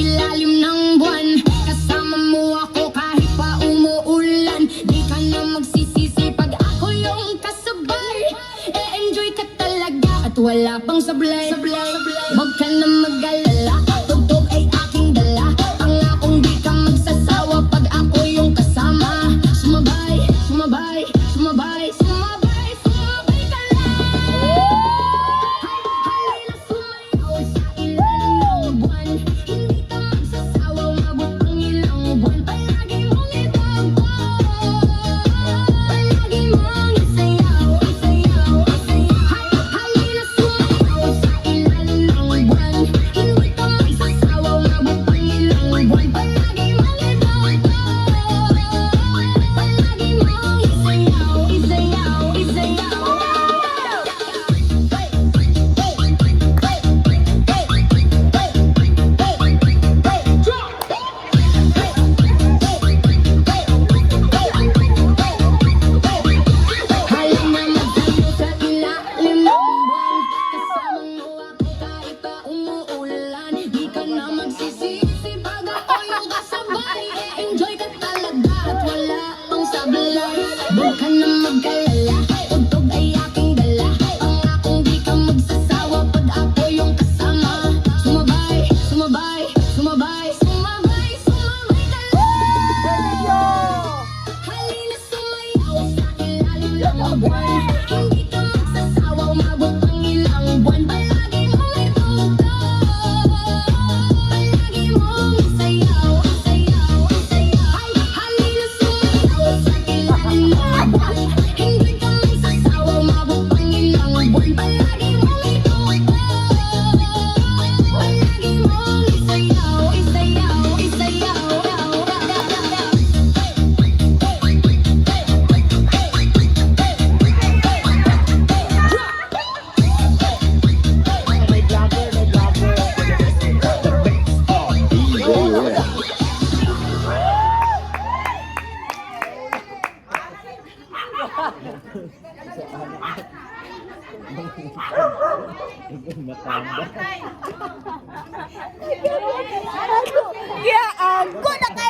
ilalim ng buwan. Kasama mo ako kahit pa umuulan. Di ka na magsisisi pag ako yung kasabay. E-enjoy ka talaga at wala pang sablay. Huwag ka na mag-alala, tugtog ay aking dala. Pangakong di ka magsasawa pag ako yung kasama. Sumabay, sumabay, sumabay, sumabay, sumabay ka lang. Halina sumayaw sa ilalim ng buwan. Hindi ka magsasawa, umabot ang ilang buwan. Palagi mong idagdag, palagi mong isayaw, isayaw, isayaw. Halina sumayaw sa ilalim ng buwan. Hindi ka magsasawa, umabot ang ilang buwan. Palagi mong idagdag, palagi mong isayaw, isayaw, isayaw. Halina magtayo sa ilalim ng buwan. Kasama mo ako kahit pa umuulan. Di ka na magsisisi pag ako yung kasabay. E-enjoy ka talaga at wala pang sablay. Huwag ka na mag-alala, tugtog ay aking dala. Pangakong di ka magsasawa pag ako yung kasama. Sumabay, sumabay, sumabay, sumabay, sumabay ka lang. Halina sumayaw sa ilalim ng buwan. Hindi ka magsasawa, umabot ang ilang buwan. Palagi mong itugtog, palagi mong isayaw, isayaw, isayaw. Halina sumayaw sa ilalim ng buwan. Hindi ka magsasawa, umabot ang ilang buwan. Palagi mong itugtog, palagi mong isayaw, isayaw, isayaw. Ya, aku nak